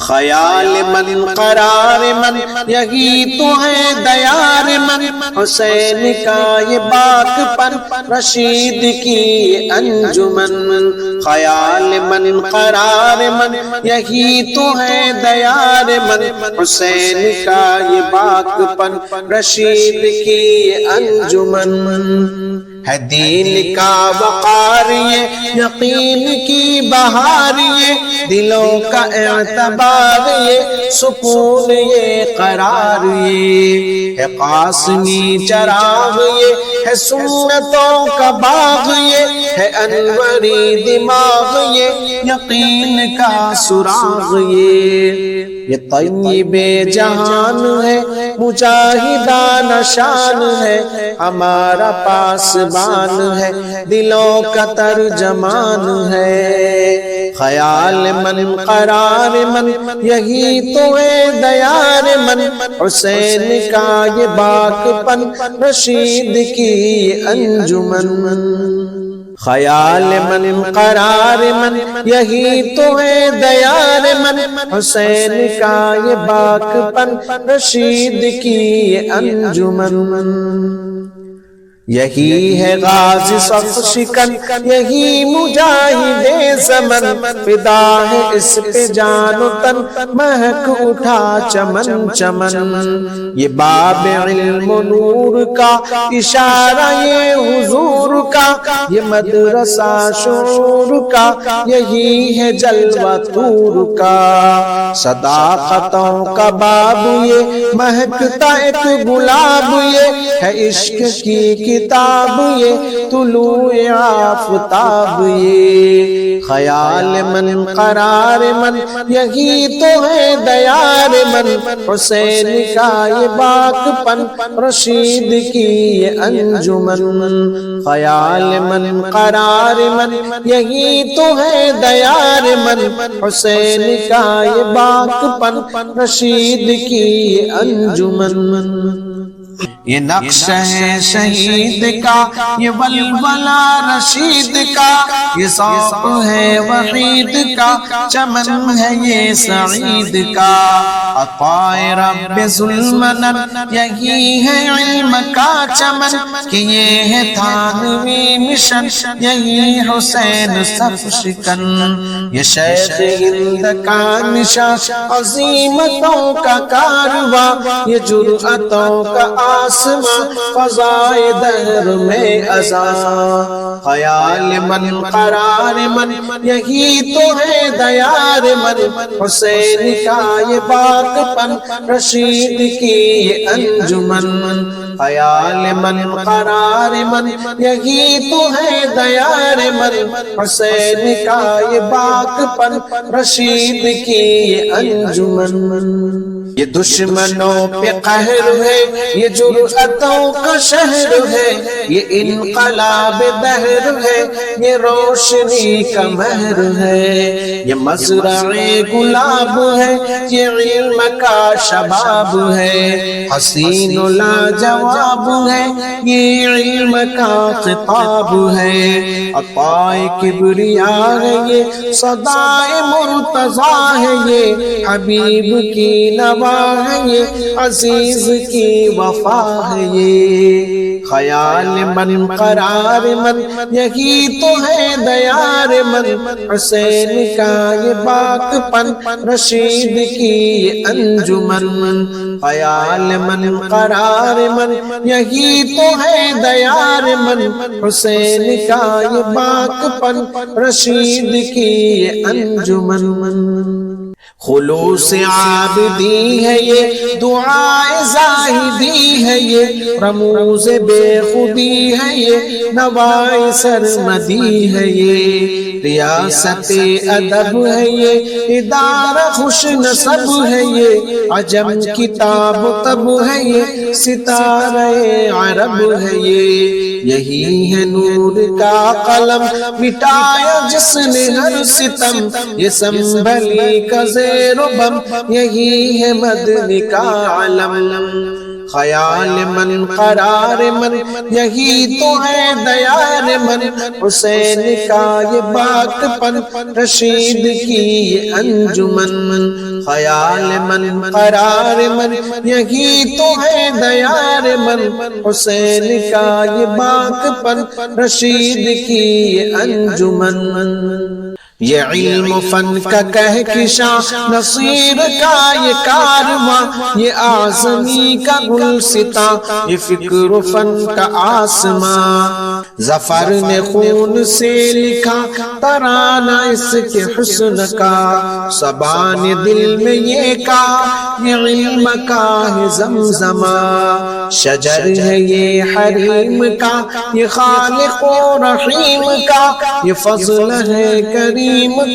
خیال من قرار من یہی تو ہے دیار من، حسین کا یہ بات پن رشید کی انجمن۔ خیال من قرار من یہی تو ہے دیار من، حسین کا یہ بات پن رشید کی انجمن۔ ہے دین کا وقار یہ یقین کی بہار یہ، دلوں کا اعتبار یہ سکون یہ قرار یہ، ہے قاسمی چراغ یہ ہے سنتوں کا باغ یہ، ہے انوری دماغ یہ یقین کا سراغ یہ طیب جہان ہے مجاہدانہ شان ہے، ہمارا پاسبان ہے دلوں کا ترجمان ہے۔ خیال من قرار من یہی تو ہے دیار من، حسین کا یہ باک پن رشید کی انجمن۔ خیال من قرار من یہی تو ہے دیار من، حسین کا یہ باک پن رشید کی انجمن۔ یہی ہے غازی صف شکن یہی مجاہد زمن، فدا ہے اس پہ جان و تن مہک اٹھا چمن چمن۔ یہ باب علم و نور کا اشارہ یہ حضور کا، یہ مدرسہ شعور کا یہی ہے جلوہ طور کا۔ صداقتوں کا باب یہ مہکتا ایک گلاب یہ، ہے عشق کی کتاب یہ طلوع آفتاب یہ۔ خیال من قرار من یہی تو ہے دیار من، حسین کا یہ باک پن رشید کی انجمن۔ خیال من قرار من یہی تو ہے دیار من، حسین کا یہ باک پن رشید کی انجمن۔ یہ نقش ہے شہید کا یہ ولولہ رشید کا، یہ ذوق ہے وحید کا چمن ہے یہ سعید کا۔ عطائے رب ذوالمنن یہی ہے علم کا چمن، کہ یہ ہے تھانوی مشن یہی حسین صف شکن۔ یہ شیخ ہند کا نشان عظیمتوں کا کارواں، یہ جرأتوں کا آسمان فضائے دہر میں ازاں۔ خیال من قرار من یہی تو ہے دیار من، حسین کا یہ باک پن رشید کی انجمن۔ خیال من قرار من یہی تو ہے دیار من، حسین کا یہ باک پن رشید کی انجمن۔ یہ دشمنوں پہ قہر ہے یہ جرأتوں کا شہر ہے، یہ انقلاب دہر ہے یہ روشنی کا مہر ہے۔ یہ مزرعِ گلاب ہے یہ علم کا شباب ہے، حسین و لاجواب ہے یہ علم کا خطاب ہے۔ عطائے کبریاء ہے یہ صدائے مرتضیٰ ہے، یہ حبیب کی نوا ہے یہ عزیز کی وفا ہے یہ۔ خیال من قرار من یہی تو ہے دیار من، حسین کا یہ باک پن رشید کی انجمن۔ خیال من قرار من یہی تو ہے دیار من، حسین کا یہ باک پن رشید کی انجمن۔ خلوص عابدی ہے یہ دعائے زاہدی ہے یہ، رموز بے خودی ہے یہ نوائے سرمدی ہے یہ۔ ریاست ادب ہے یہ ادارہ خوش نصب ہے یہ، عجم کتاب تب ہے یہ ستارہ عرب ہے یہ۔ یہی ہے نور کا قلم مٹایا جس نے ہر ستم، یہ سنبھلی کا زیر و بم یہی ہے مدنی کا علم۔ خیال من قرار من یہی تو ہے دیار من حسین کا یہ باک پن رشید کی یہ انجمن خیال من قرار من یہی تو ہے دیار من حسین کا یہ باک پن رشید کی یہ انجمن یہ علم فن کا کہکشاں نصیر کا یہ کارواں یہ اعظمی کا گلستاں یہ فکر و فن کا آسماں ظفر نے خون سے لکھا ترانہ اس کے حسن کا صبا نے دل میں یہ کہا یہ علم کا ہے زمزمہ شجر ہے یہ حریم کا یہ خالق و رحیم کا یہ فضل ہے کریم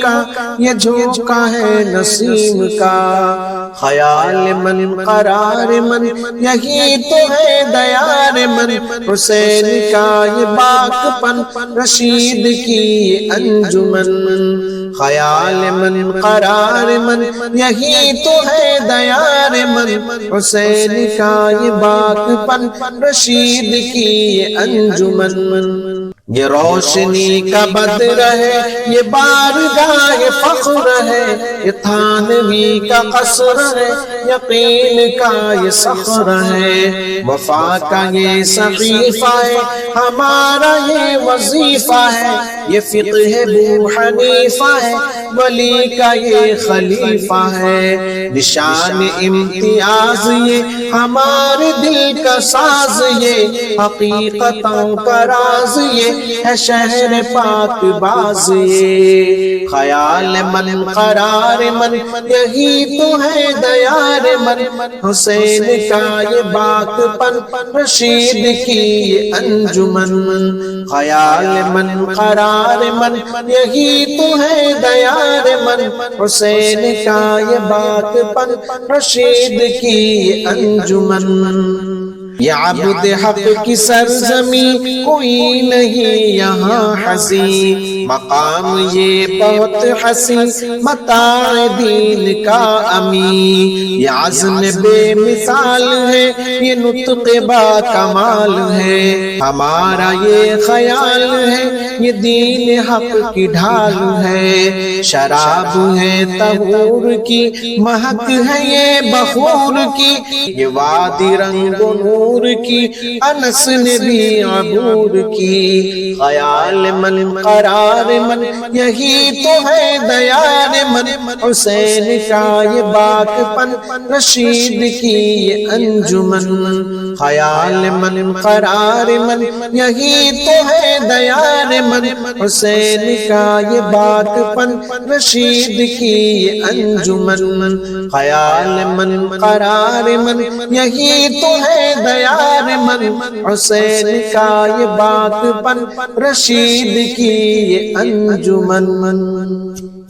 کا یہ جھونکا ہے نسیم کا خیال من قرار من یہی تو ہے دیار من حسین کا یہ باک پن رشید کی یہ انجمن خیال من قرار من یہی تو ہے دیار من حسین کا یہ باک پن رشید کی یہ انجمن یہ روشنی کا بدر ہے یہ بارگاہ فخر ہے یہ تھانوی کا قصر ہے یقین کا یہ صخر ہے وفا کا یہ صحیفہ ہے ہمارا یہ وظیفہ ہے یہ فقہ ابو حنیفہ ہے ولی کا یہ خلیفہ ہے نشان امتیاز یہ ہمارے دل کا ساز یہ حقیقتوں کا راز یہ ہے شہر پاک باز یہ خیال من قرار من یہی تو ہے دیار من حسین کا یہ باک پن رشید کی یہ انجمن خیال من قرار من یہی تو ہے دیار من حسین کا یہ باک پن رشید کی یہ انجمن یہ عبد حق کی سرزمی کوئی نہیں یہاں حسین مقام یہ بہت حسین متاع دین کا امین یہ عزم بے مثال ہے یہ نطق با کمال ہے ہمارا یہ خیال ہے یہ دین حق کی ڈھال ہے شراب ہے طہور کی مہک ہے یہ بخور کی یہ وادی رنگ و نور کی انس نے بھی عبور کی خیال من قرار من یہی تو ہے دیار من حسین کا یہ باک پن رشید کی یہ انجمن خیال من قرار من یہی تو ہے دیار من حسین کا یہ باک پن رشید کی یہ انجمن خیال من قرار من یہی تو ہے دیار من حسین کا یہ باک پن رشید کی یہ انجمن